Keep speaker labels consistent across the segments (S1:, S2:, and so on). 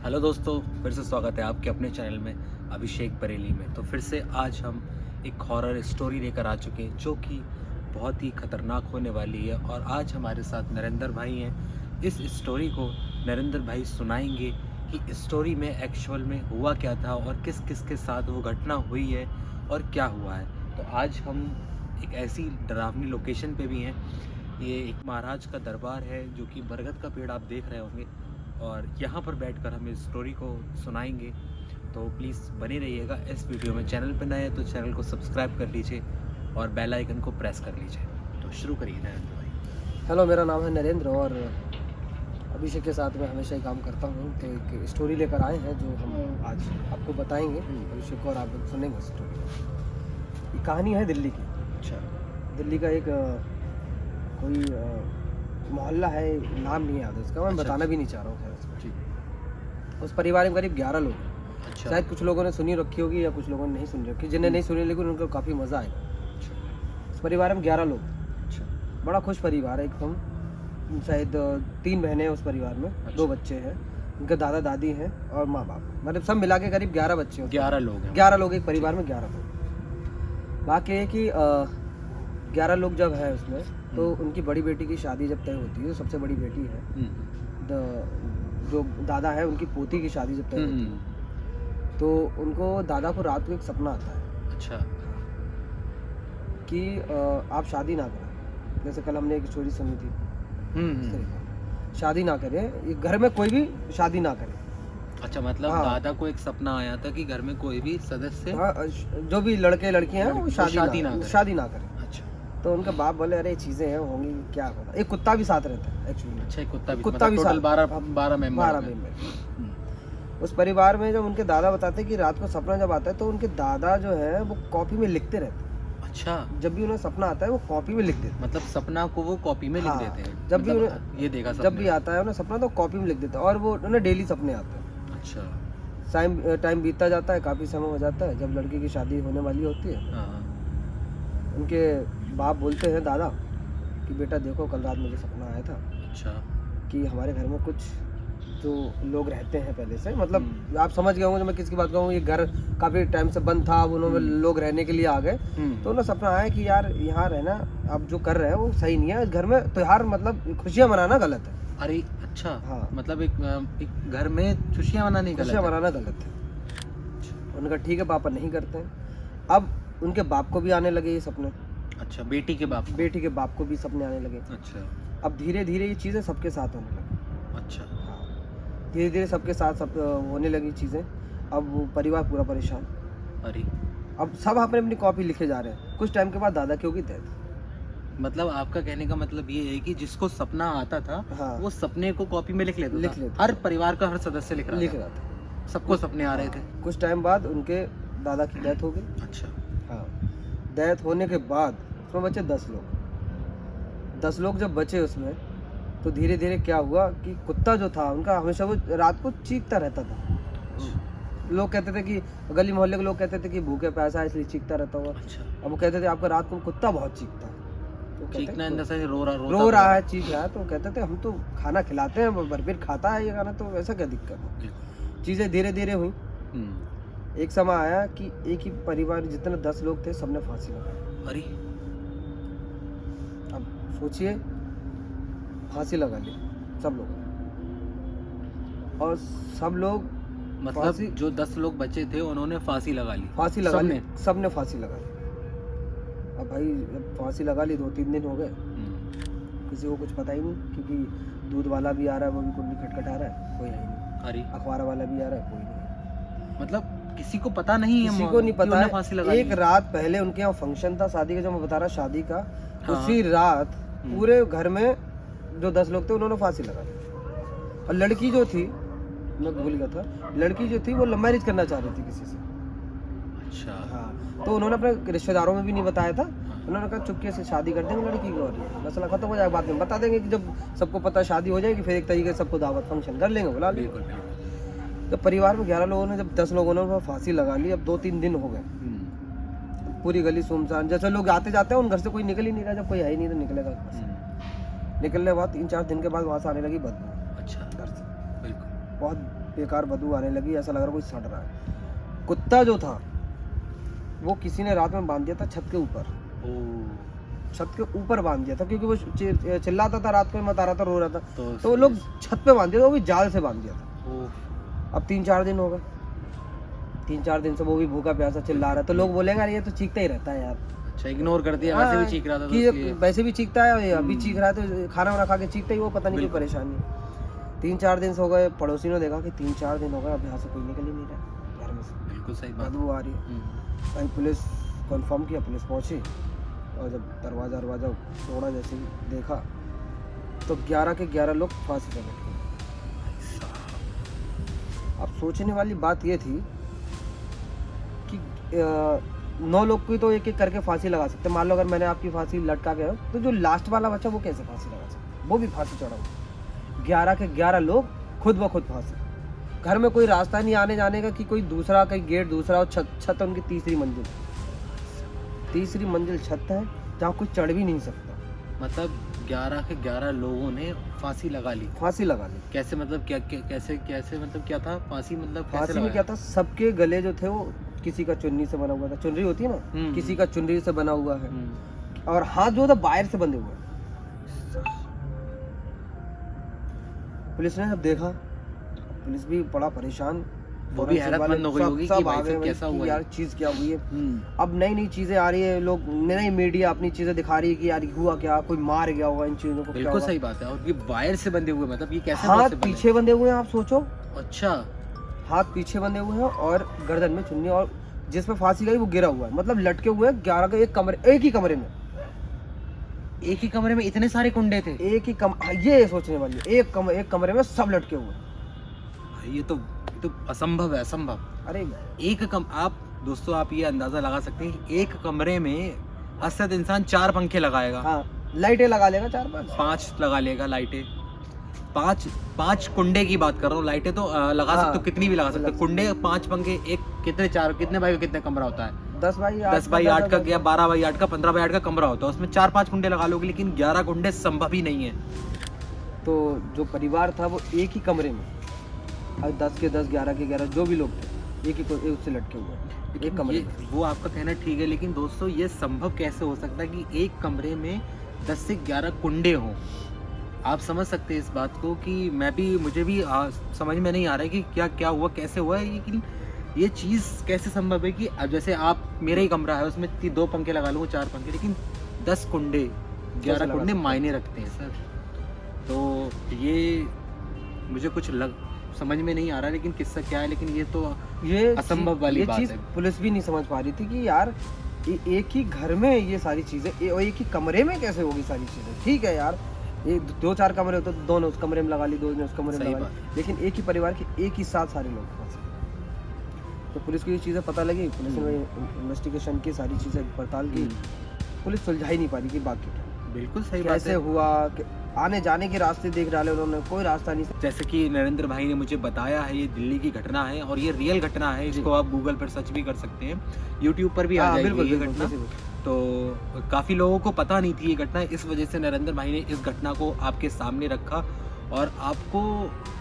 S1: Hello दोस्तों, फिर से स्वागत है आपके अपने चैनल में अभिषेक बरेली में। तो फिर से आज हम एक हॉरर स्टोरी लेकर आ चुके हैं जो कि बहुत ही ख़तरनाक होने वाली है। और आज हमारे साथ नरेंद्र भाई हैं। इस स्टोरी को नरेंद्र भाई सुनाएंगे कि स्टोरी में एक्चुअल में हुआ क्या था और किस किस के साथ वो घटना हुई है और क्या हुआ है। तो आज हम एक ऐसी डरावनी लोकेशन पे भी हैं। ये एक महाराज का दरबार है जो कि बरगद का पेड़ आप देख रहे होंगे, और यहाँ पर बैठकर हम इस स्टोरी को सुनाएंगे। तो प्लीज़ बने रहिएगा इस वीडियो में। चैनल पर नए हैं तो चैनल को सब्सक्राइब कर लीजिए और बेल आइकन को प्रेस कर लीजिए। तो शुरू करिए नरेंद्र भाई।
S2: हेलो, मेरा नाम है नरेंद्र और अभिषेक के साथ मैं हमेशा ही काम करता हूँ। तो एक स्टोरी लेकर आए हैं जो हम आज आपको बताएंगे अभिषेक को, और आप सुनेंगे स्टोरी। ये कहानी है दिल्ली की।
S1: अच्छा।
S2: दिल्ली का एक कोई मोहल्ला है, नाम नहीं याद है उसका, मैं बताना भी नहीं चाह रहा हूँ। खैर
S1: जी।
S2: उस परिवार में करीब 11 लोग हैं।
S1: अच्छा।
S2: शायद कुछ लोगों ने सुनी रखी होगी या कुछ लोगों ने नहीं सुनी रखी। जिन्हें नहीं सुनी लेकिन उनको काफ़ी मज़ा आएगा।
S1: अच्छा।
S2: उस परिवार में 11 लोग।
S1: अच्छा।
S2: बड़ा खुश परिवार है एकदम। शायद 3 बहनें हैं उस परिवार में।
S1: अच्छा।
S2: 2 बच्चे हैं, उनके दादा दादी हैं और माँ बाप, मतलब सब मिला के करीब 11 बच्चे हैं।
S1: 11 लोग हैं।
S2: 11 लोग एक परिवार में, 11 लोग। बाकी है कि 11 लोग जब है उसमें, तो उनकी बड़ी बेटी की शादी जब तय होती है, सबसे बड़ी बेटी है, जो दादा है उनकी पोती की शादी जब तय होती है, तो उनको दादा को रात को एक सपना आता है।
S1: अच्छा।
S2: कि आप शादी ना करें। जैसे कल हमने एक स्टोरी सुनी थी, इस तरह का। शादी ना करें, ये घर में कोई भी शादी ना करे।
S1: अच्छा, मतलब
S2: हाँ।
S1: दादा को एक सपना आया था कि घर में कोई भी सदस्य
S2: हाँ, जो भी लड़के लड़कियां हैं वो शादी ना करें।
S1: अच्छा।
S2: तो उनके बाप बोले अरे चीजें हैं होंगी, क्या होगा। एक कुत्ता भी साथ रहता है एक्चुअली।
S1: अच्छा, एक कुत्ता भी
S2: टोटल
S1: 12 मेंबर।
S2: 12 मेंबर। उस परिवार में जब उनके दादा बताते हैं कि रात को सपना जब आता है तो उनके दादा जो है वो कॉपी में लिखते रहते हैं।
S1: अच्छा।
S2: जब भी उन्हें सपना आता है वो कॉपी में लिख देते हैं।
S1: मतलब सपना को वो कॉपी में लिख
S2: हाँ,
S1: देते हैं।
S2: जब भी
S1: मतलब
S2: उन्हें
S1: ये देखा
S2: जब भी आता है उन्हें सपना तो कॉपी में लिख देते हैं, और वो उन्हें डेली सपने आते हैं।
S1: अच्छा।
S2: टाइम बीतता जाता है, काफ़ी समय हो जाता है। जब लड़की की शादी होने वाली होती है,
S1: हाँ।
S2: उनके बाप बोलते हैं दादा कि बेटा देखो कल रात मुझे सपना आया था
S1: अच्छा।
S2: कि हमारे घर में कुछ जो लोग रहते हैं पहले से, मतलब आप समझ गए होंगे मैं किसकी बात कहूँ। ये घर काफ़ी टाइम से बंद था, अब उन्होंने लोग रहने के लिए आ गए। तो उन्हें सपना आया कि यार यहाँ रहना आप जो कर रहे हैं वो सही नहीं है। घर में त्योहार मतलब खुशियाँ मनाना गलत है।
S1: अरे अच्छा।
S2: हाँ,
S1: मतलब एक घर में खुशियाँ मनाने गलत
S2: खुशियाँ
S1: है।
S2: मनाना गलत है। उनका ठीक है, पापा नहीं करते हैं। अब उनके बाप को भी आने लगे ये सपने।
S1: अच्छा, बेटी के बाप को।
S2: बेटी के बाप को भी सपने आने लगे।
S1: अच्छा।
S2: अब धीरे धीरे ये चीज़ें सबके साथ होने लगी।
S1: अच्छा।
S2: हाँ, धीरे धीरे सबके साथ सब होने लगी चीज़ें। अब वो परिवार पूरा परेशान।
S1: अरे
S2: अब सब अपने अपनी कॉपी लिखे जा रहे हैं। कुछ टाइम के बाद दादा की होगी डेथ।
S1: मतलब आपका कहने का मतलब ये है कि जिसको सपना आता था,
S2: हाँ,
S1: वो सपने को कॉपी में लिख लेता था।
S2: लेता
S1: हर परिवार का हर सदस्य लिख
S2: लिख
S1: रहा
S2: रहा था।
S1: था। सबको सपने आ रहे थे।
S2: कुछ टाइम बाद उनके दादा की डेथ हो गई।
S1: अच्छा।
S2: हाँ, डेथ होने के बाद उसमें बचे 10 लोग। 10 लोग जब बचे उसमें, तो धीरे धीरे क्या हुआ कि कुत्ता जो था उनका हमेशा वो रात को चीखता रहता था। लोग कहते थे कि गली मोहल्ले के लोग कहते थे कि भूखे प्यासा है इसलिए चीखता रहता हुआ।
S1: अच्छा।
S2: अब वो कहते थे आपका रात को कुत्ता बहुत चीखता है। तो कहते
S1: चीखना इन द
S2: तो
S1: सेंस रो
S2: रहा है, चीख रहा है। तो कहते थे हम तो खाना खिलाते हैं, भरपेट खाता है ये खाना, तो ऐसा क्या दिक्कत है। चीज़ें धीरे धीरे हुई। एक समय आया कि एक ही परिवार जितने 10 लोग थे सबने फांसी लगाई।
S1: अरे
S2: अब सोचिए, फांसी लगा ली सब लोग, और सब लोग
S1: मतलब जो 10 लोग बचे थे उन्होंने फांसी लगा ली।
S2: सबने फांसी लगा ली। अब भाई जब फांसी लगा ली 2-3 दिन हो गए, किसी को कुछ पता ही नहीं, क्योंकि दूध वाला भी आ रहा है, वो भी कुंडी खटखटा रहा है, कोई है ही नहीं।
S1: अरे
S2: अखबार वाला भी आ रहा है, कोई नहीं।
S1: मतलब किसी को पता नहीं है,
S2: किसी को नहीं पता है।
S1: फांसी लगा
S2: एक रात पहले उनके यहाँ फंक्शन था शादी का, जो मैं बता रहा शादी का।
S1: हाँ।
S2: उसी रात पूरे घर में जो 10 लोग थे उन्होंने फांसी लगा ली। और लड़की जो थी, मैं भूल गया था, लड़की जो थी वो लव मैरिज करना चाह रही थी किसी से।
S1: अच्छा।
S2: हाँ, तो उन्होंने अपने रिश्तेदारों में भी नहीं बताया था। उन्होंने कहा चुपके से शादी कर देंगे लड़की को, और मसला खत्म हो जाएगा, बाद में बता देंगे कि जब सबको पता शादी हो जाएगी फिर एक तरीके से सबको दावत फंक्शन कर लेंगे, बुला लेंगे।
S1: बिल्कुल बिल्कुल।
S2: तो परिवार में 11 लोगों ने, जब 10 लोगों ने फांसी लगा ली, अब 2-3 दिन हो गए। पूरी गली सुनसान, जैसे लोग आते जाते हैं उन घर से कोई निकल ही नहीं रहा। जब कोई है ही नहीं तो निकलेगा। निकलने के बाद 3-4 दिन के बाद वहाँ से आने लगी बदबू।
S1: अच्छा।
S2: घर से
S1: बिल्कुल।
S2: बहुत बेकार बदबू आने लगी, ऐसा लग रहा कोई सड़ रहा है। कुत्ता जो था वो किसी ने रात में बांध दिया था छत के ऊपर, छत के ऊपर बांध दिया था, क्योंकि वो चिल्लाता था रात को, मत आ रहा था, रो रहा था, तो वो लोग छत पे बांध दिया था, वो भी जाल से बांध दिया था। अब 3-4 दिन हो गए, 3-4 दिन से वो भी भूखा प्यासा चिल्ला रहा है, तो लोग बोलेंगे अरे ये तो चीखता ही रहता है यार।
S1: अच्छा, इग्नोर कर दिया, वैसे भी चीख रहा था तो
S2: कि वैसे भी चीखता है, और अभी चीख रहा है, तो खाना वाना खा के चीखता ही, वो पता नहीं क्यों परेशानी। 3-4 दिन से हो गए, पड़ोसी ने देखा कि 3-4 दिन हो गए अब यहाँ से कोई निकल ही नहीं रहा घर में से,
S1: बिल्कुल सही बात।
S2: बदबू आ रही है। भाई पुलिस कंफर्म किया, पुलिस पहुंची, और जब दरवाज़ा तोड़ा, जैसे ही देखा तो 11 के 11 लोग फांसी पर लटके। अब सोचने वाली बात ये थी कि 9 लोग की तो एक एक करके फांसी लगा सकते। मान लो अगर मैंने आपकी फांसी लटका के, तो जो लास्ट वाला बच्चा वो कैसे फांसी लगा सकता, वो भी फांसी चढ़ा हुआ। 11 के 11 लोग खुद ब खुद फांसी। घर में कोई रास्ता नहीं आने जाने का, कि कोई दूसरा, कहीं गेट दूसरा, और छत उनकी तीसरी मंजिल छत है, जहाँ कोई चढ़ भी नहीं सकता।
S1: मतलब 11 के 11 लोगों ने फांसी लगा ली।
S2: कैसे
S1: मतलब कैसे मतलब क्या था फांसी, मतलब
S2: फांसी में क्या था, सबके गले जो थे वो किसी का चुन्नी से बना हुआ था, चुनरी होती है ना, किसी का चुनरी से बना हुआ है, और हाथ जो था बाहर से बंधे हुए हैं। पुलिस ने जब देखा, पुलिस भी बड़ा परेशान,
S1: वो भी हैरतमंद हो गई होगी कि भाई साहब कैसा हुआ
S2: यार, चीज क्या हुई है। अब नई चीजें आ रही है, लोग नई मीडिया अपनी चीजें दिखा रही है कि यार हुआ क्या, कोई मार गया होगा इन चीजों को।
S1: बिल्कुल सही बात है। और ये वायर से बंधे हुए, मतलब ये कैसे
S2: हाथ पीछे बंधे हुए हैं, आप सोचो।
S1: अच्छा,
S2: हाथ पीछे बंधे हुए हैं और गर्दन में चुन्नी, और जिसपे फांसी गई वो गिरा हुआ है, मतलब लटके हुए 11 के एक ही कमरे में इतने सारे कुंडे थे। ये सोचने वाली है, एक कमरे में सब लटके हुए।
S1: ये तो असंभव है, असंभव।
S2: अरे
S1: आप दोस्तों, आप ये अंदाजा लगा सकते हैं कि एक कमरे में असद इंसान 4 पंखे लगाएगा।
S2: हाँ, लाइटें लगा लेगा 4-5
S1: लगा लेगा लाइटें। 5 कुंडे की बात कर रहा हूँ, लाइटें तो लगा सकते हो, कितनी भी लगा सकते हो। कुंडे 5 पंखे, एक कितने बाई का कितने कमरा होता है?
S2: 10 बाई 8
S1: का, या 12 बाई 8 का, 15 बाई 8 का कमरा होता है, उसमें 4-5 कुंडे लगा लोगे, लेकिन 11 कुंडे संभव ही नहीं है।
S2: तो जो परिवार था वो एक ही कमरे में, 10 के 10, 11 के 11 जो भी लोग थे, एक उससे लटके हुए एक कमरे में।
S1: वो आपका कहना ठीक है, लेकिन दोस्तों ये संभव कैसे हो सकता है कि एक कमरे में 10 से 11 कुंडे हों? आप समझ सकते हैं इस बात को कि मुझे भी समझ में नहीं आ रहा है कि क्या हुआ, कैसे हुआ है, लेकिन ये चीज़ कैसे संभव है कि अब जैसे आप, मेरा ही कमरा है, उसमें 2 पंखे लगा लूँगा, 4 पंखे, लेकिन 10 कुंडे, 11 कुंडे मायने रखते हैं सर। तो ये मुझे कुछ समझ में नहीं आ रहा, लेकिन किस्सा क्या है, लेकिन ये असंभव वाली बात है।
S2: पुलिस भी नहीं समझ पा रही थी कि यार एक ही घर में ये सारी चीज़ें, एक ही कमरे में कैसे होगी सारी चीज़ें। ठीक है यार, ये 2-4 कमरे होते तो 2 ने उस कमरे में लगा ली, 2 ने उस कमरे में लगा ली, लेकिन एक ही परिवार के एक ही साथ सारे लोग फंसे। तो पुलिस को ये चीज़ें पता लगी, पुलिस ने इन्वेस्टिगेशन की, सारी चीज़ें पड़ताल की, पुलिस सुलझा ही नहीं पा रही कि बाकी
S1: बिल्कुल सही बात
S2: कैसे हुआ, आने जाने के रास्ते देख डाले उन्होंने, कोई रास्ता नहीं।
S1: जैसे कि नरेंद्र भाई ने मुझे बताया है, ये दिल्ली की घटना है और ये रियल घटना है। इसको आप गूगल पर सर्च भी कर सकते हैं, यूट्यूब पर भी आ जाएगी ये घटना। तो काफ़ी लोगों को पता नहीं थी ये घटना, इस वजह से नरेंद्र भाई ने इस घटना को आपके सामने रखा। और आपको,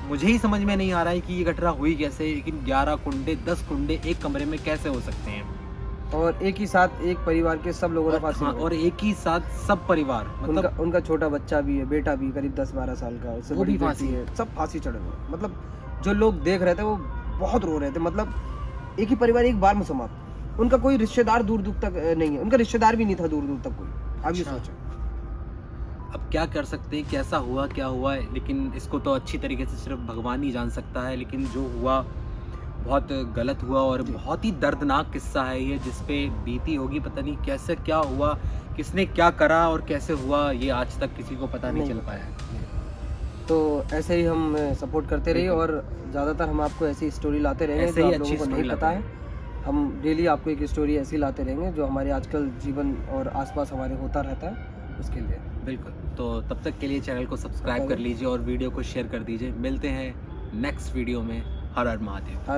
S1: मुझे ही समझ में नहीं आ रहा है कि ये घटना हुई कैसे, लेकिन 11 कुंडे, 10 कुंडे एक कमरे में कैसे हो सकते हैं,
S2: और एक ही साथ एक परिवार के सब लोगों ने फांसी।
S1: और एक ही साथ सब परिवार, मतलब
S2: उनका छोटा बच्चा भी है, बेटा भी करीब 10-12 साल का, उससे बड़ी फांसी है, सब फांसी चढ़े हुए। मतलब जो लोग देख रहे थे वो बहुत रो रहे थे, मतलब एक ही परिवार एक बार में समाप्त। उनका कोई रिश्तेदार दूर तक नहीं है, उनका रिश्तेदार भी नहीं था दूर तक कोई। अब ये सोचो,
S1: अब क्या कर सकते हैं, कैसा हुआ, क्या हुआ है, लेकिन इसको तो अच्छी तरीके से सिर्फ भगवान ही जान सकता है। लेकिन जो हुआ बहुत गलत हुआ और बहुत ही दर्दनाक किस्सा है ये, जिसपे बीती होगी पता नहीं कैसे, क्या हुआ, किसने क्या करा और कैसे हुआ, ये आज तक किसी को पता नहीं चल पाया।
S2: तो ऐसे ही हम सपोर्ट करते रहिए, और ज़्यादातर हम आपको ऐसी स्टोरी लाते रहेंगे
S1: ऐसे ही
S2: जो आप लोगों को नहीं पता है। हम डेली आपको एक स्टोरी ऐसी लाते रहेंगे जो हमारे आजकल जीवन और आसपास हमारे होता रहता है, उसके लिए।
S1: बिल्कुल। तो तब तक के लिए चैनल को सब्सक्राइब कर लीजिए और वीडियो को शेयर कर दीजिए। मिलते हैं नेक्स्ट वीडियो में। हर हर महादेव।